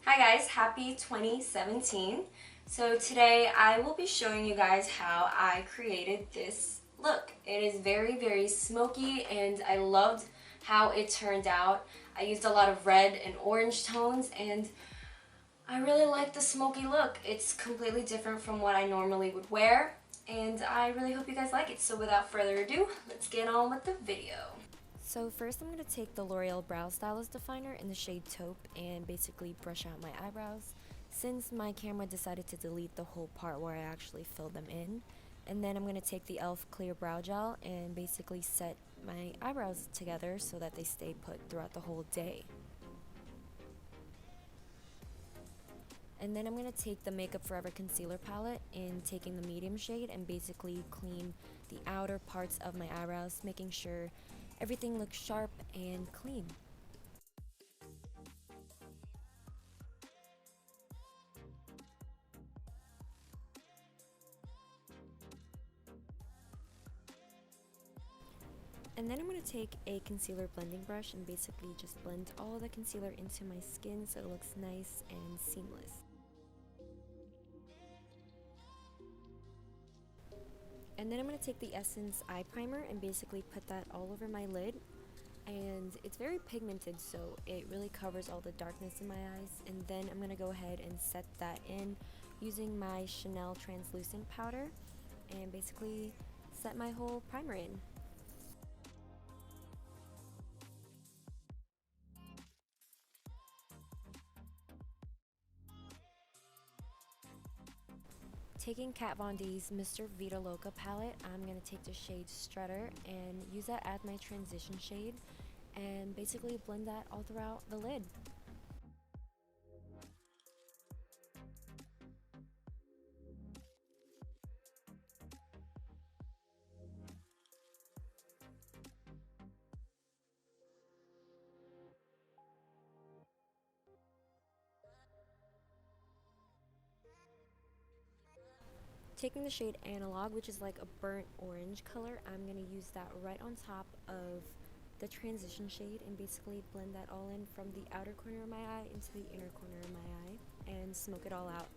Hi guys, happy 2017. So today I will be showing you guys how I created this look. It is very smoky and I loved how it turned out. I used a lot of red and orange tones and I really like the smoky look. It's completely different from what I normally would wear and I really hope you guys like it. So without further ado, let's get on with the video. So first I'm going to take the L'Oreal Brow Stylist Definer in the shade Taupe and basically brush out my eyebrows since my camera decided to delete the whole part where I actually filled them in. And then I'm going to take the e.l.f. Clear Brow Gel and basically set my eyebrows together so that they stay put throughout the whole day. And then I'm going to take the Makeup Forever Concealer Palette in taking the medium shade and basically clean the outer parts of my eyebrows, making sure everything looks sharp and clean. And then I'm going to take a concealer blending brush and basically just blend all the concealer into my skin so it looks nice and seamless. And then I'm going to take the Essence Eye Primer and basically put that all over my lid. And it's very pigmented, so it really covers all the darkness in my eyes. And then I'm going to go ahead and set that in using my Chanel translucent powder and basically set my whole primer in. Taking Kat Von D's Mr. Vida Loca palette, I'm going to take the shade Strutter and use that as my transition shade and basically blend that all throughout the lid. Taking the shade Analog, which is like a burnt orange color, I'm going to use that right on top of the transition shade and basically blend that all in from the outer corner of my eye into the inner corner of my eye and smoke it all out.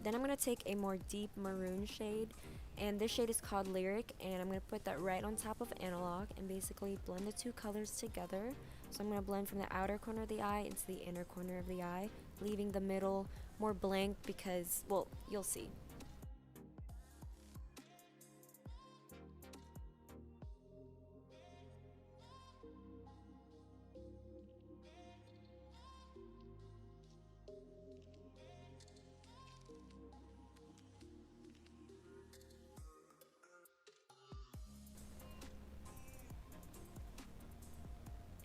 Then I'm going to take a more deep maroon shade, and this shade is called Lyric, and I'm going to put that right on top of Analog and basically blend the two colors together. So I'm going to blend from the outer corner of the eye into the inner corner of the eye, leaving the middle more blank because, well, you'll see.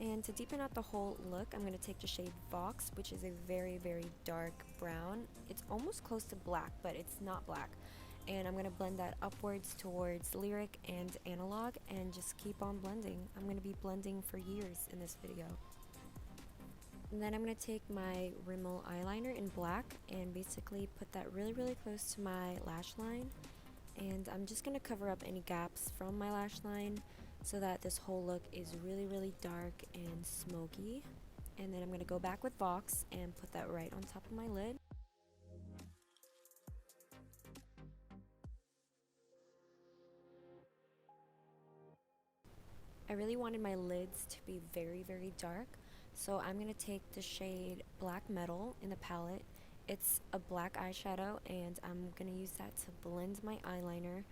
And to deepen out the whole look, I'm going to take the shade Vox, which is a very dark brown. It's almost close to black, but it's not black. And I'm going to blend that upwards towards Lyric and Analog and just keep on blending. I'm going to be blending for years in this video. And then I'm going to take my Rimmel eyeliner in black and basically put that really close to my lash line. And I'm just going to cover up any gaps from my lash line so that this whole look is really dark and smoky. And then I'm going to go back with Vox and put that right on top of my lid. I really wanted my lids to be very dark, so I'm going to take the shade Black Metal in the palette. It's a black eyeshadow and I'm going to use that to blend my eyeliner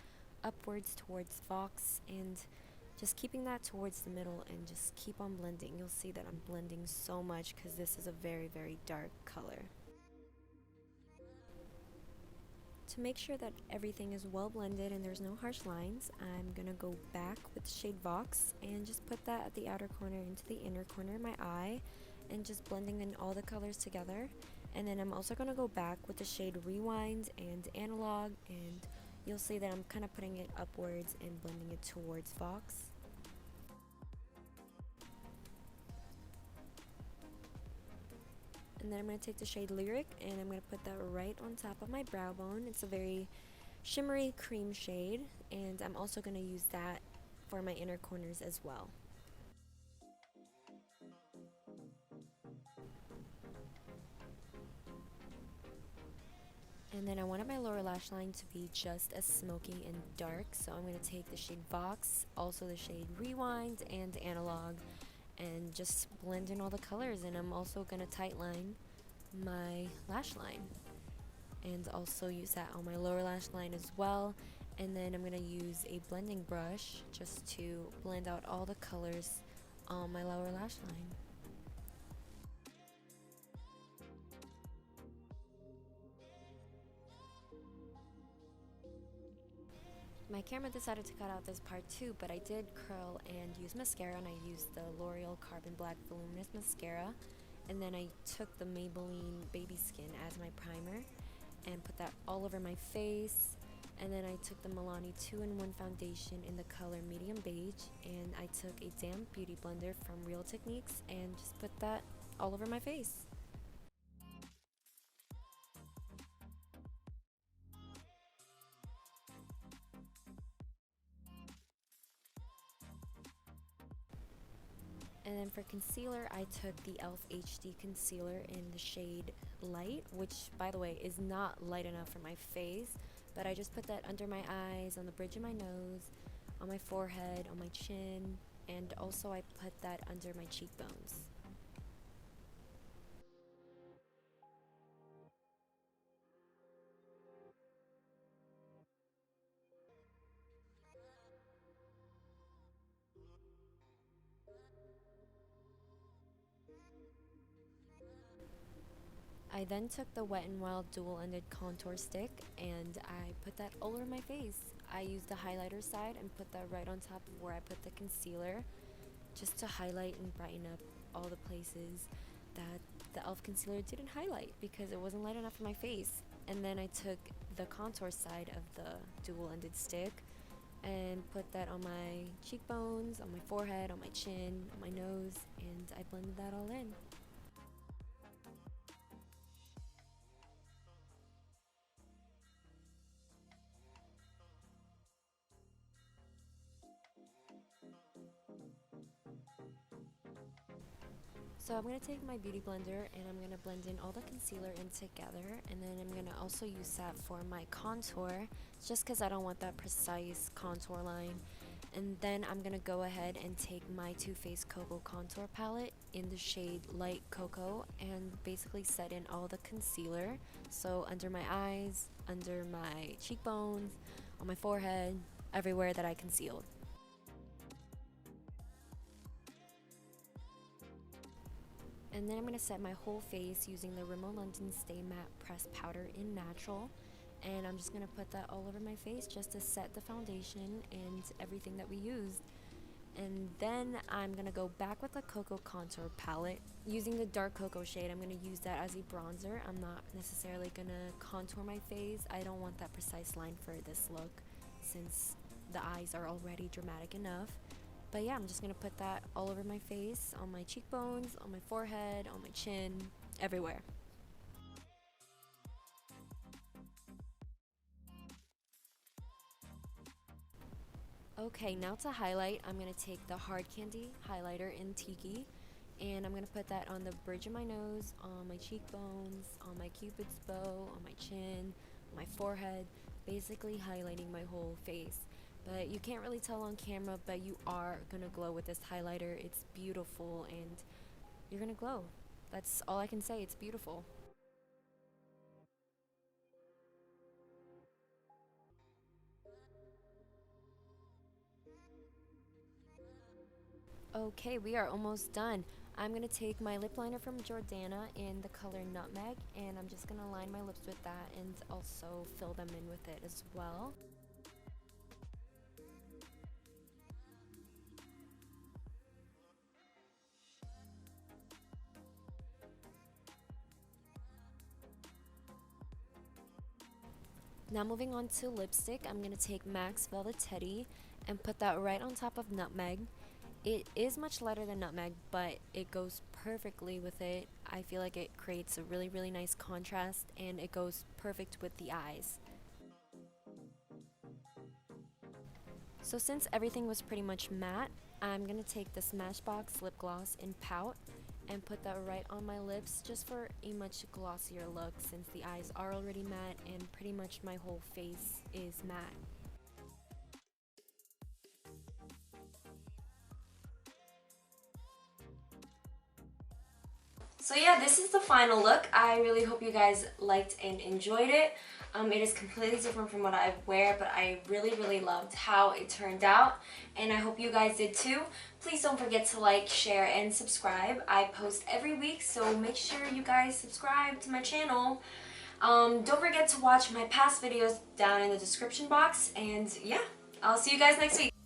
upwards towards Vox and Just keeping that towards the middle and just keep on blending. You'll see that I'm blending so much because this is a very, very dark color. To make sure that everything is well blended and there's no harsh lines, I'm going to go back with the shade Vox and just put that at the outer corner into the inner corner of my eye and just blending in all the colors together. And then I'm also going to go back with the shade Rewind and Analog, and you'll see that I'm kind of putting it upwards and blending it towards Vox. And then I'm going to take the shade Lyric and I'm going to put that right on top of my brow bone. It's a very shimmery cream shade, and I'm also going to use that for my inner corners as well. And then I wanted my lower lash line to be just as smoky and dark, so I'm going to take the shade Vox, also the shade Rewind and Analog, and just blend in all the colors. And I'm also going to tightline my lash line and also use that on my lower lash line as well. And then I'm going to use a blending brush just to blend out all the colors on my lower lash line. My camera decided to cut out this part too, but I did curl and use mascara, and I used the L'Oreal Carbon Black Voluminous Mascara. And then I took the Maybelline Baby Skin as my primer and put that all over my face. And then I took the Milani 2-in-1 foundation in the color medium beige, and I took a damp beauty blender from Real Techniques and just put that all over my face. And then for concealer, I took the e.l.f. HD concealer in the shade Light, which by the way is not light enough for my face, but I just put that under my eyes, on the bridge of my nose, on my forehead, on my chin, and also I put that under my cheekbones. I then took the Wet n Wild dual-ended contour stick and I put that all over my face. I used the highlighter side and put that right on top of where I put the concealer, just to highlight and brighten up all the places that the e.l.f. concealer didn't highlight because it wasn't light enough for my face. And then I took the contour side of the dual-ended stick and put that on my cheekbones, on my forehead, on my chin, on my nose, and I blended that all in. So I'm going to take my beauty blender and I'm going to blend in all the concealer in together, and then I'm going to also use that for my contour, just because I don't want that precise contour line. And then I'm going to go ahead and take my Too Faced Cocoa Contour Palette in the shade Light Cocoa and basically set in all the concealer. So under my eyes, under my cheekbones, on my forehead, everywhere that I concealed. And then I'm going to set my whole face using the Rimmel London Stay Matte Pressed Powder in Natural. And I'm just going to put that all over my face just to set the foundation and everything that we used. And then I'm going to go back with the Cocoa Contour Palette. Using the dark cocoa shade, I'm going to use that as a bronzer. I'm not necessarily going to contour my face. I don't want that precise line for this look since the eyes are already dramatic enough. But yeah, I'm just going to put that all over my face, on my cheekbones, on my forehead, on my chin, everywhere. Okay, now to highlight, I'm going to take the Hard Candy highlighter in Tiki, and I'm going to put that on the bridge of my nose, on my cheekbones, on my cupid's bow, on my chin, on my forehead, basically highlighting my whole face. But you can't really tell on camera, but you are going to glow with this highlighter. It's beautiful and you're going to glow. That's all I can say. It's beautiful. Okay, we are almost done. I'm going to take my lip liner from Jordana in the color Nutmeg, and I'm just going to line my lips with that and also fill them in with it as well. Now moving on to lipstick, I'm going to take MAC's Velvet Teddy and put that right on top of Nutmeg. It is much lighter than Nutmeg, but it goes perfectly with it. I feel like it creates a really nice contrast and it goes perfect with the eyes. So since everything was pretty much matte, I'm going to take the Smashbox lip gloss in Pout and put that right on my lips just for a much glossier look since the eyes are already matte and pretty much my whole face is matte. So yeah, this is the final look. I really hope you guys liked and enjoyed it. It is completely different from what I wear, but I really loved how it turned out, and I hope you guys did too. Please don't forget to like, share, and subscribe. I post every week, so make sure you guys subscribe to my channel. Don't forget to watch my past videos down in the description box, and yeah, I'll see you guys next week.